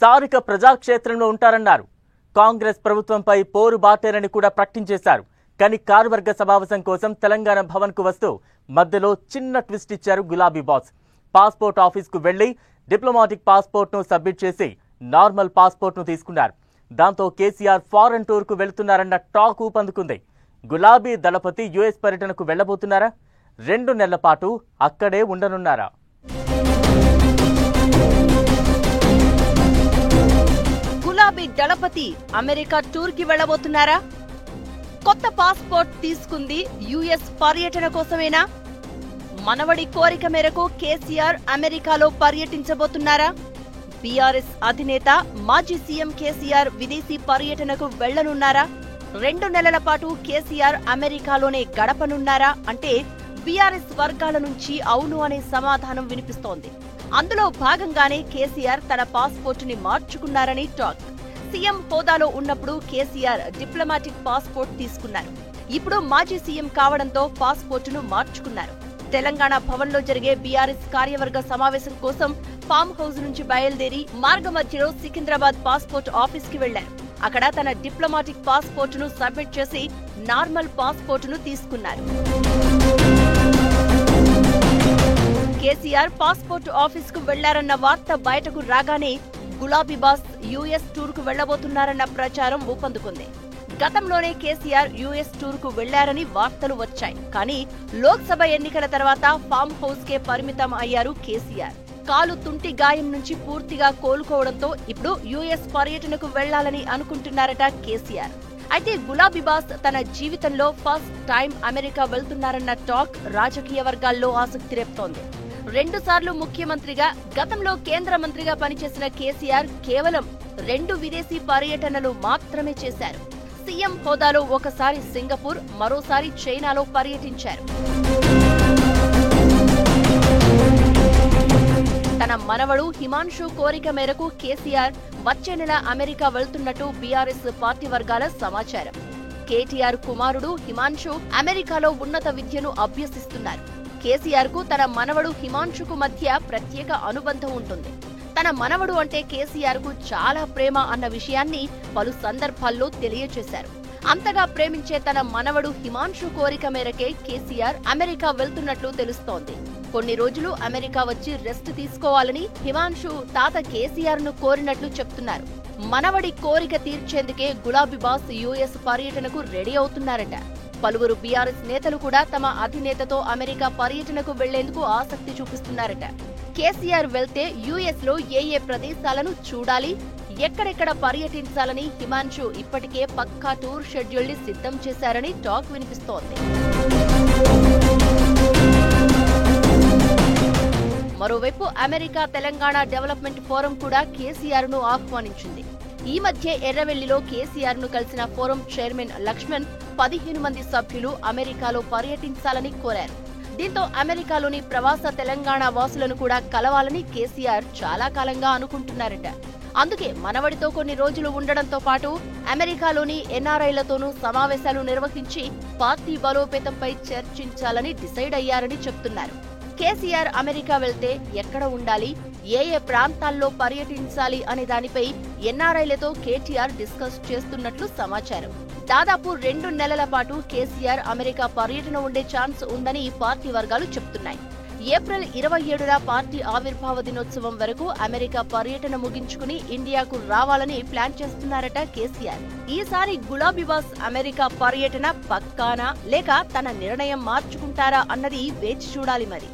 స్థానిక ప్రజాక్షేత్రంలో ఉంటారన్నారు. కాంగ్రెస్ ప్రభుత్వంపై పోరు బాటేరని కూడా ప్రకటించేశారు. కానీ కార్యవర్గ సమావేశం కోసం తెలంగాణ భవన్ కు వస్తూ మధ్యలో చిన్న ట్విస్ట్ ఇచ్చారు గులాబీ బాస్. పాస్పోర్ట్ ఆఫీస్ కు వెళ్లి డిప్లొమాటిక్ పాస్పోర్ట్ ను సబ్మిట్ చేసి నార్మల్ పాస్పోర్ట్ ను తీసుకున్నారు. దాంతో కేసీఆర్ ఫారెన్ టూర్ కు వెళుతున్నారన్న టాక్ ఊపందుకుంది. గులాబీ దళపతి యుఎస్ పర్యటనకు వెళ్లబోతున్నారా? 2 నెలల పాటు అక్కడే ఉండనున్నారా? గులాబీ దళపతి అమెరికా టూర్ కి వెళ్లబోతున్నారా? కొత్త పాస్పోర్ట్ తీసుకుంది యుఎస్ పర్యటన కోసమేనా? మనవడి కోరిక మేరకు కేసీఆర్ అమెరికాలో పర్యటించబోతున్నారా? బీఆర్ఎస్ అధినేత మాజీ సీఎం కేసీఆర్ విదేశీ పర్యటనకు వెళ్లనున్నారా? 2 నెలల పాటు కేసీఆర్ అమెరికాలోనే గడపనున్నారా అంటే బీఆర్ఎస్ వర్గాల నుంచి అవును అనే సమాధానం వినిపిస్తోంది. అందులో భాగంగానే కేసీఆర్ తన పాస్పోర్టుని మార్చుకున్నారని టాక్. సీఎం హోదాలో ఉన్నప్పుడు కేసీఆర్ డిప్లొమాటిక్ పాస్పోర్ట్ తీసుకున్నారు. ఇప్పుడు మాజీ సీఎం కావడంతో పాస్పోర్టును మార్చుకున్నారు. తెలంగాణ భవన్లో జరిగే బీఆర్ఎస్ కార్యవర్గ సమావేశం కోసం ఫామ్ హౌస్ నుంచి బయలుదేరి మార్గమధ్యలో సికింద్రాబాద్ పాస్పోర్ట్ ఆఫీస్ కి వెళ్లారు. అక్కడ తన డిప్లొమాటిక్ పాస్పోర్టును సబ్మిట్ చేసి నార్మల్ పాస్పోర్టును తీసుకున్నారు. కేసీఆర్ పాస్పోర్ట్ ఆఫీస్ కు వెళ్లారన్న వార్త బయటకు రాగానే గులాబీ బాస్ యుఎస్ టూర్ కు వెళ్లబోతున్నారన్న ప్రచారం ఊపందుకుంది. గతంలోనే కేసీఆర్ యుఎస్ టూర్ కు వెళ్లారని వార్తలు వచ్చాయి. కానీ లోక్సభ ఎన్నికల తర్వాత ఫామ్ హౌస్ కే పరిమితం అయ్యారు కేసీఆర్. కాలు తుంటి గాయం నుంచి పూర్తిగా కోలుకోవడంతో ఇప్పుడు యుఎస్ పర్యటనకు వెళ్లాలని అనుకుంటున్నారట కేసీఆర్. అయితే గులాబీ బాస్ తన జీవితంలో ఫస్ట్ టైం అమెరికా వెళ్తున్నారన్న టాక్ రాజకీయ వర్గాల్లో ఆసక్తి రేపుతోంది. 2 సార్లు ముఖ్యమంత్రిగా, గతంలో కేంద్ర మంత్రిగా పనిచేసిన కేసీఆర్ కేవలం 2 విదేశీ పర్యటనలు మాత్రమే చేశారు. సీఎం హోదాలో ఒకసారి సింగపూర్, మరోసారి చైనాలో పర్యటించారు. తన మనవడు హిమాన్షు కోరిక మేరకు కేసీఆర్ వచ్చే నెల అమెరికా వెళ్తున్నట్టు బీఆర్ఎస్ పార్టీ వర్గాల సమాచారం. కేటీఆర్ కుమారుడు హిమాన్షు అమెరికాలో ఉన్నత విద్యను అభ్యసిస్తున్నారు. కేసీఆర్ కు తన మనవడు హిమాన్షుకు మధ్య ప్రత్యేక అనుబంధం ఉంటుంది. తన మనవడు అంటే కేసీఆర్ కు చాలా ప్రేమ అన్న విషయాన్ని పలు సందర్భాల్లో తెలియజేశారు. అంతగా ప్రేమించే తన మనవడు హిమాన్షు కోరిక మేరకే కేసీఆర్ అమెరికా వెళ్తున్నట్లు తెలుస్తోంది. కొన్ని రోజులు అమెరికా వచ్చి రెస్ట్ తీసుకోవాలని హిమాన్షు తాత కేసీఆర్ ను కోరినట్లు చెప్తున్నారు. మనవడి కోరిక తీర్చేందుకే గులాబీ బాస్ యుఎస్ పర్యటనకు రెడీ అవుతున్నారట. పలువురు బీఆర్ఎస్ నేతలు కూడా తమ అధినేతతో అమెరికా పర్యటనకు వెళ్లేందుకు ఆసక్తి చూపిస్తున్నారట. కేసీఆర్ వెళ్తే యుఎస్ లో ఏ ప్రదేశాలను చూడాలి, ఎక్కడెక్కడ పర్యటించాలని హిమాన్షు ఇప్పటికే పక్కా టూర్ షెడ్యూల్ ని సిద్ధం చేశారని టాక్ వినిపిస్తోంది. మరోవైపు అమెరికా తెలంగాణ డెవలప్మెంట్ ఫోరం కూడా కేసీఆర్ ను ఆహ్వానించింది. ఈ మధ్య ఎర్రవెల్లిలో కేసీఆర్ ను కలిసిన ఫోరం చైర్మన్ లక్ష్మణ్ 15 మంది సభ్యులు అమెరికాలో పర్యటించాలని కోరారు. దీంతో అమెరికాలోని ప్రవాస తెలంగాణ వాసులను కూడా కలవాలని కేసీఆర్ చాలా కాలంగా అనుకుంటున్నారట. అందుకే మనవడితో కొన్ని రోజులు ఉండడంతో పాటు అమెరికాలోని ఎన్ఆర్ఐలతోనూ సమావేశాలు నిర్వహించి పార్టీ బలోపేతంపై చర్చించాలని డిసైడ్ అయ్యారని చెప్తున్నారు. కేసీఆర్ అమెరికా వెళ్తే ఎక్కడ ఉండాలి, ఏ ప్రాంతాల్లో పర్యటించాలి అనే దానిపై ఎన్ఆర్ఐలతో కేటీఆర్ డిస్కస్ చేస్తున్నట్లు సమాచారం. దాదాపు 2 నెలల పాటు కేసీఆర్ అమెరికా పర్యటన ఉండే ఛాన్స్ ఉందని పార్టీ వర్గాలు చెప్తున్నాయి. ఏప్రిల్ 27న పార్టీ ఆవిర్భావ దినోత్సవం వరకు అమెరికా పర్యటన ముగించుకుని ఇండియాకు రావాలని ప్లాన్ చేస్తున్నారట కేసీఆర్. ఈసారి గులాబీ బాస్ అమెరికా పర్యటన పక్కానా లేక తన నిర్ణయం మార్చుకుంటారా అన్నది వేచి చూడాలి మరి.